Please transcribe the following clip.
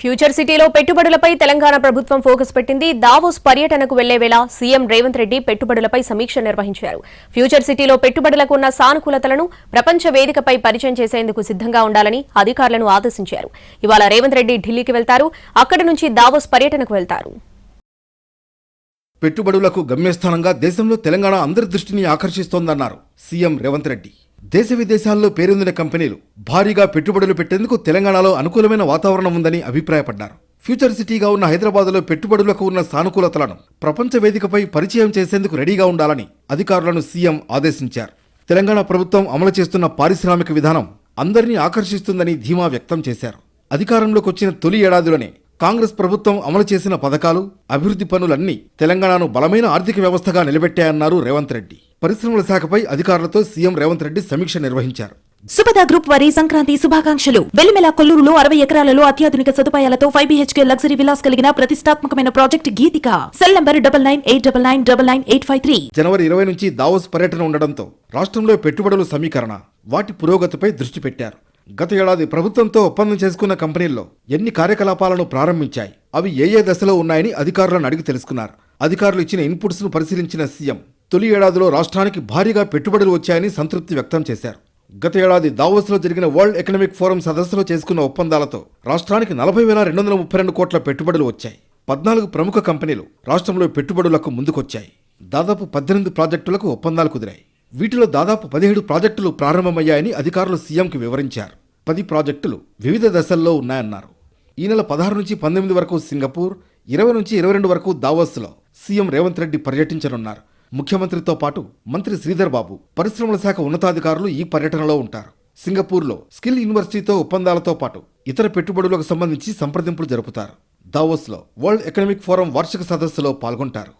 Future సిటీలో పెట్టుబడులపై తెలంగాణ ప్రభుత్వం ఫోకస్ పెట్టింది. దావోస్ పర్యటనకు వెళ్లే వేళ సీఎం రేవంత్ రెడ్డి పెట్టుబడులపై సమీక్ష నిర్వహించారు. ఫ్యూచర్ సిటీలో పెట్టుబడులకు ఉన్న సానుకూలతలను ప్రపంచ వేదికపై పరిచయం చేసేందుకు సిద్ధంగా ఉండాలని అధికారులను ఆదేశించారు. ఇవాళ రేవంత్ రెడ్డి ఢిల్లీకి వెళ్తారు. అక్కడి నుంచి దావోస్ పర్యటనకు వెళ్తారు. పెట్టుబడులకు గమ్యస్థానంగా దేశంలో తెలంగాణ అందరి దృష్టిని ఆకర్షిస్తోందన్నారు సీఎం రేవంత్ రెడ్డి. దేశ విదేశాల్లో పేరొందిన కంపెనీలు భారీగా పెట్టుబడులు పెట్టేందుకు తెలంగాణలో అనుకూలమైన వాతావరణం ఉందని అభిప్రాయపడ్డారు. ఫ్యూచర్ సిటీగా ఉన్న హైదరాబాద్లో పెట్టుబడులకు ఉన్న సానుకూలతలను ప్రపంచ వేదికపై పరిచయం చేసేందుకు రెడీగా ఉండాలని అధికారులను సీఎం ఆదేశించారు. తెలంగాణ ప్రభుత్వం అమలు చేస్తున్న పారిశ్రామిక విధానం అందరినీ ఆకర్షిస్తుందని ధీమా వ్యక్తం చేశారు. అధికారంలోకి వచ్చిన తొలి ఏడాదిలోనే కాంగ్రెస్ ప్రభుత్వం అమలు చేసిన పథకాలు, అభివృద్ధి పనులన్నీ తెలంగాణను బలమైన ఆర్థిక వ్యవస్థగా నిలబెట్టాయన్నారు రేవంత్ రెడ్డి. పరిశ్రమల శాఖపై అధికారులతో సీఎం రేవంత్ రెడ్డి సమీక్ష నిర్వహించారు. సుపద గ్రూప్ వారి సంక్రాంతి శుభాకాంక్షలు. వెల్లిమెల కొల్లూరులో 60 ఎకరాలలో అత్యాధునిక సదుపాయాలతో 5 BHK లగ్జరీ విలాస్ కలిగిన ప్రతిష్టాత్మకమైన ప్రాజెక్ట్ గీతిక. Cell number 9989999853. జనవరి 20 నుంచి దావోస్ పర్యటన ఉండడంతో రాష్ట్రంలో పెట్టుబడుల సమీకరణ, వాటి పురోగతిపై దృష్టి పెట్టారు. గత ఏడాది ప్రభుత్వంతో ఒప్పందం చేసుకున్న కంపెనీల్లో ఎన్ని కార్యకలాపాలను ప్రారంభించాయి, అవి ఏ దశలో ఉన్నాయని అధికారులను అడిగి తెలుసుకున్నారు. అధికారులు ఇచ్చిన ఇన్పుట్స్ ను పరిశీలించిన సీఎం తొలి ఏడాదిలో రాష్ట్రానికి భారీగా పెట్టుబడులు వచ్చాయని సంతృప్తి వ్యక్తం చేశారు. గత ఏడాది దావోస్లో జరిగిన వరల్డ్ ఎకనామిక్ ఫోరం సదస్సులో చేసుకున్న ఒప్పందాలతో రాష్ట్రానికి 40,232 కోట్ల పెట్టుబడులు వచ్చాయి. 14 ప్రముఖ కంపెనీలు రాష్ట్రంలో పెట్టుబడులకు ముందుకొచ్చాయి. దాదాపు 18 ప్రాజెక్టులకు ఒప్పందాలు కుదిరాయి. వీటిలో దాదాపు 17 ప్రాజెక్టులు ప్రారంభమయ్యాయని అధికారులు సీఎంకి వివరించారు. 10 ప్రాజెక్టులు వివిధ దశల్లో ఉన్నాయన్నారు. ఈ నెల 16 నుంచి 19 వరకు సింగపూర్, 20 నుంచి 22 వరకు దావోస్లో సీఎం రేవంత్ రెడ్డి పర్యటించనున్నారు. ముఖ్యమంత్రితో పాటు మంత్రి శ్రీధర్ బాబు, పరిశ్రమల శాఖ ఉన్నతాధికారులు ఈ పర్యటనలో ఉంటారు. సింగపూర్లో స్కిల్ యూనివర్సిటీతో ఒప్పందాలతో పాటు ఇతర పెట్టుబడులకు సంబంధించి సంప్రదింపులు జరుపుతారు. దావోస్లో వరల్డ్ ఎకనామిక్ ఫోరం వార్షిక సదస్సులో పాల్గొంటారు.